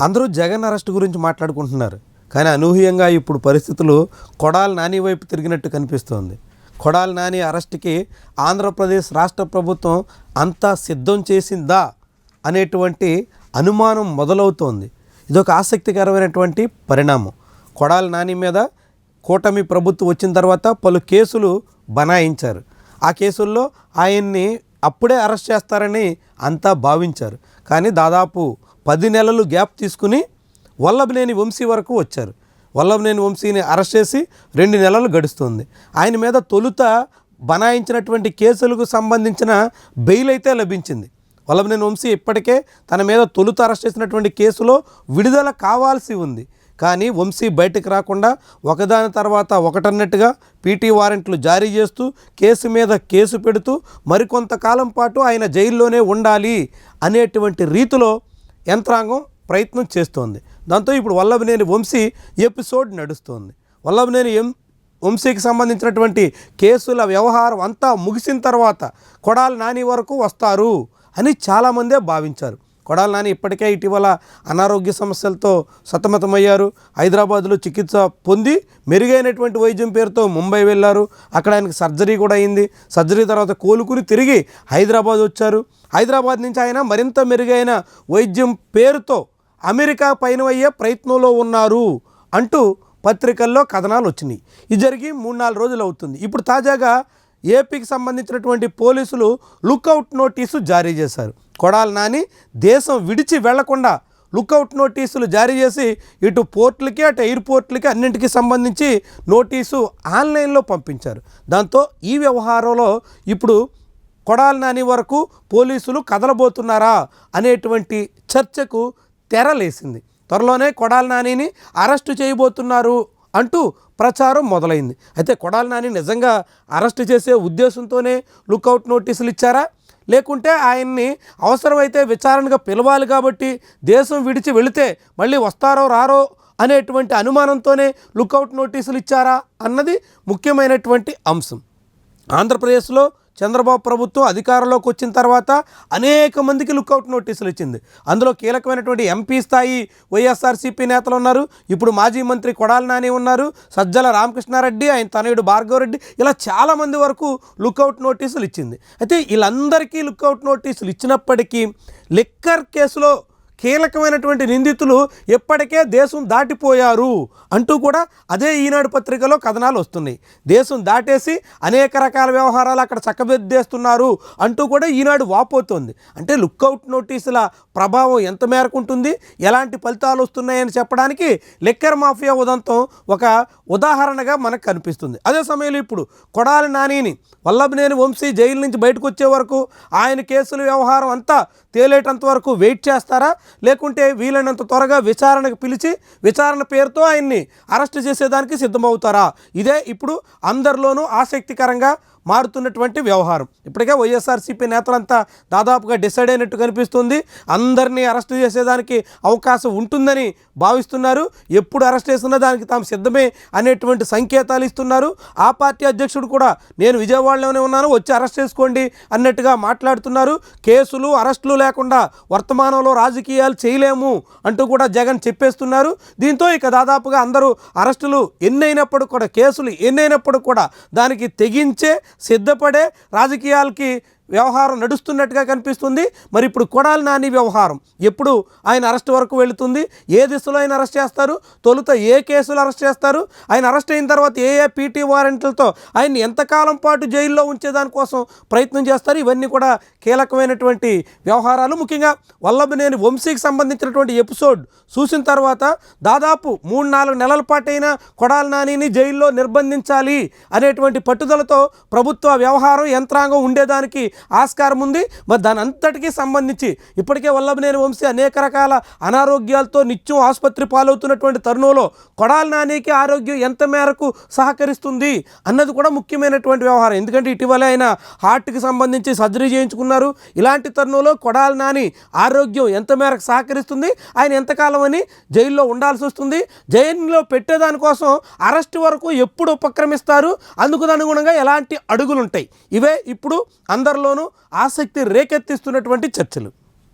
అందరూ జగన్ అరెస్ట్ గురించి మాట్లాడుకుంటున్నారు. కానీ అనూహ్యంగా ఇప్పుడు పరిస్థితులు కొడాలి నాని వైపు తిరిగినట్టు కనిపిస్తోంది. కొడాలి నాని అరెస్ట్కి ఆంధ్రప్రదేశ్ రాష్ట్ర ప్రభుత్వం అంతా సిద్ధం చేసిందా అనేటువంటి అనుమానం మొదలవుతోంది. ఇదొక ఆసక్తికరమైనటువంటి పరిణామం. కొడాలి నాని మీద కూటమి ప్రభుత్వం వచ్చిన తర్వాత పలు కేసులు బనాయించారు. ఆ కేసుల్లో ఆయన్ని అప్పుడే అరెస్ట్ చేస్తారని అంతా భావించారు. కానీ దాదాపు 10 నెలలు గ్యాప్ తీసుకుని వల్లభనేని వంశీ వరకు వచ్చారు. వల్లభనేని వంశీని అరెస్ట్ చేసి 2 నెలలు గడుస్తుంది. ఆయన మీద తొలుత బనాయించినటువంటి కేసులకు సంబంధించిన బెయిల్ అయితే లభించింది. వల్లభనేని వంశీ ఇప్పటికే తన మీద తొలుత అరెస్ట్ చేసినటువంటి కేసులో విడుదల కావాల్సి ఉంది. కానీ వంశీ బయటకు రాకుండా ఒకదాని తర్వాత ఒకటన్నట్టుగా పీటీ వారెంట్లు జారీ చేస్తూ కేసు మీద కేసు పెడుతూ మరికొంతకాలం పాటు ఆయన జైల్లోనే ఉండాలి అనేటువంటి రీతిలో యంత్రాంగం ప్రయత్నం చేస్తోంది. దాంతో ఇప్పుడు వల్లభనేని వంశీ ఎపిసోడ్ నడుస్తోంది. వల్లభనేని వంశీకి సంబంధించినటువంటి కేసుల వ్యవహారం అంతా ముగిసిన తర్వాత కొడాలి నాని వరకు వస్తారు అని చాలామందే భావించారు. కొడాలి నాని ఇప్పటికే ఇటీవల అనారోగ్య సమస్యలతో సతమతమయ్యారు. హైదరాబాద్లో చికిత్స పొంది మెరుగైనటువంటి వైద్యం పేరుతో ముంబై వెళ్ళారు. అక్కడ ఆయనకు సర్జరీ కూడా అయింది. సర్జరీ తర్వాత కోలుకుని తిరిగి హైదరాబాద్ వచ్చారు. హైదరాబాద్ నుంచి ఆయన మరింత మెరుగైన వైద్యం పేరుతో అమెరికా పయనమయ్యే ప్రయత్నంలో ఉన్నారు అంటూ పత్రికల్లో కథనాలు వచ్చినాయి. ఇది జరిగి 3-4 రోజులు అవుతుంది. ఇప్పుడు తాజాగా ఏపీకి సంబంధించినటువంటి పోలీసులు లుకౌట్ నోటీసు జారీ చేశారు. కొడాలి నాని దేశం విడిచి వెళ్లకుండా లుకౌట్ నోటీసులు జారీ చేసి ఇటు పోర్టులకి అటు ఎయిర్పోర్ట్లకి అన్నింటికి సంబంధించి నోటీసు ఆన్లైన్లో పంపించారు. దాంతో ఈ వ్యవహారంలో ఇప్పుడు కొడాలి నాని వరకు పోలీసులు కదలబోతున్నారా అనేటువంటి చర్చకు తెరలేసింది. త్వరలోనే కొడాలి నానిని అరెస్టు చేయబోతున్నారు అంటూ ప్రచారం మొదలైంది. అయితే కొడాలి నాని నిజంగా అరెస్టు చేసే ఉద్దేశంతోనే లుకౌట్ నోటీసులు ఇచ్చారా, లేకుంటే ఆయన్ని అవసరమైతే విచారణగా పిలవాలి కాబట్టి దేశం విడిచి వెళితే మళ్ళీ వస్తారో రారో అనేటువంటి అనుమానంతోనే లుకౌట్ నోటీసులు ఇచ్చారా అన్నది ముఖ్యమైనటువంటి అంశం. ఆంధ్రప్రదేశ్లో చంద్రబాబు ప్రభుత్వం అధికారంలోకి వచ్చిన తర్వాత అనేక మందికి లుకౌట్ నోటీసులు ఇచ్చింది. అందులో కీలకమైనటువంటి ఎంపీ స్థాయి వైఎస్ఆర్సీపీ నేతలు ఉన్నారు. ఇప్పుడు మాజీ మంత్రి కొడాలి నాని ఉన్నారు. సజ్జల రామకృష్ణారెడ్డి, ఆయన తనయుడు భార్గవరెడ్డి, ఇలా చాలామంది వరకు లుకౌట్ నోటీసులు ఇచ్చింది. అయితే వీళ్ళందరికీ లుకౌట్ నోటీసులు ఇచ్చినప్పటికీ లిక్కర్ కేసులో కీలకమైనటువంటి నిందితులు ఎప్పటికే దేశం దాటిపోయారు అంటూ కూడా అదే ఈనాడు పత్రికలో కథనాలు వస్తున్నాయి. దేశం దాటేసి అనేక రకాల వ్యవహారాలు అక్కడ చక్కబెద్దేస్తున్నారు అంటూ కూడా ఈనాడు వాపోతుంది. అంటే లుకౌట్ నోటీసుల ప్రభావం ఎంత మేరకు ఉంటుంది, ఎలాంటి ఫలితాలు వస్తున్నాయని చెప్పడానికి లిక్కర్ మాఫియా ఉదంతం ఒక ఉదాహరణగా మనకు కనిపిస్తుంది. అదే సమయంలో ఇప్పుడు కొడాలి నానిని వల్లభనేని వంశీ జైలు నుంచి బయటకు వచ్చే వరకు ఆయన కేసుల వ్యవహారం అంతా తేలేటంత వరకు వెయిట్ చేస్తారా, లేకుంటే వీలైనంత త్వరగా విచారణకు పిలిచి విచారణ పేరుతో ఆయన్ని అరెస్ట్ చేసేదానికి సిద్ధమవుతారా? ఇదే ఇప్పుడు అందరిలోనూ ఆసక్తికరంగా మారుతున్నటువంటి వ్యవహారం. ఇప్పటికే వైఎస్ఆర్సీపీ నేతలంతా దాదాపుగా డిసైడ్ అయినట్టు కనిపిస్తుంది. అందరినీ అరెస్ట్ చేసేదానికి అవకాశం ఉంటుందని భావిస్తున్నారు. ఎప్పుడు అరెస్ట్ చేస్తున్నా దానికి తాము సిద్ధమే అనేటువంటి సంకేతాలు ఇస్తున్నారు. ఆ పార్టీ అధ్యక్షుడు కూడా నేను విజయవాడలోనే ఉన్నాను, వచ్చి అరెస్ట్ చేసుకోండి అన్నట్టుగా మాట్లాడుతున్నారు. కేసులు అరెస్టులు లేకుండా వర్తమానంలో రాజకీయాలు చేయలేము అంటూ కూడా జగన్ చెప్పేస్తున్నారు. దీంతో ఇక దాదాపుగా అందరూ అరెస్టులు ఎన్నైనప్పుడు కూడా, కేసులు ఎన్నైనప్పుడు కూడా దానికి తెగించే సిద్ధపడే రాజకీయాలకి వ్యవహారం నడుస్తున్నట్టుగా కనిపిస్తుంది. మరి ఇప్పుడు కొడాలి నాని వ్యవహారం ఎప్పుడు ఆయన అరెస్ట్ వరకు వెళుతుంది, ఏ దిశలో ఆయన అరెస్ట్ చేస్తారు, తొలుత ఏ కేసులు అరెస్ట్ చేస్తారు, ఆయన అరెస్ట్ అయిన తర్వాత ఏ పీటీ వారెంట్లతో ఆయన్ని ఎంతకాలం పాటు జైల్లో ఉంచేదానికోసం ప్రయత్నం చేస్తారు, ఇవన్నీ కూడా కీలకమైనటువంటి వ్యవహారాలు. ముఖ్యంగా వల్లభనేని వంశీకి సంబంధించినటువంటి ఎపిసోడ్ చూసిన తర్వాత దాదాపు 3-4 నెలల పాటైనా కొడాలి నానిని జైల్లో నిర్బంధించాలి అనేటువంటి పట్టుదలతో ప్రభుత్వ వ్యవహారం యంత్రాంగం ఉండేదానికి ఆస్కారం ఉంది. మరి దాని అంతటికీ సంబంధించి ఇప్పటికే వల్లభనేని వంశీ అనేక రకాల అనారోగ్యాలతో నిత్యం ఆసుపత్రి పాలవుతున్నటువంటి తరుణంలో కొడాలి నానికి ఆరోగ్యం ఎంత మేరకు సహకరిస్తుంది అన్నది కూడా ముఖ్యమైనటువంటి వ్యవహారం. ఎందుకంటే ఇటీవల ఆయన హార్ట్కి సంబంధించి సర్జరీ చేయించుకున్నారు. ఇలాంటి తరుణంలో కొడాలి నాని ఆరోగ్యం ఎంత మేరకు సహకరిస్తుంది, ఆయన ఎంతకాలం అని జైల్లో ఉండాల్సి వస్తుంది, జైల్లో పెట్టేదానికోసం అరెస్ట్ వరకు ఎప్పుడు ఉపక్రమిస్తారు, అందుకు అనుగుణంగా ఎలాంటి అడుగులు ఉంటాయి, ఇవే ఇప్పుడు అందరిలోనూ ఆసక్తి రేకెత్తిస్తున్నటువంటి చర్చలు.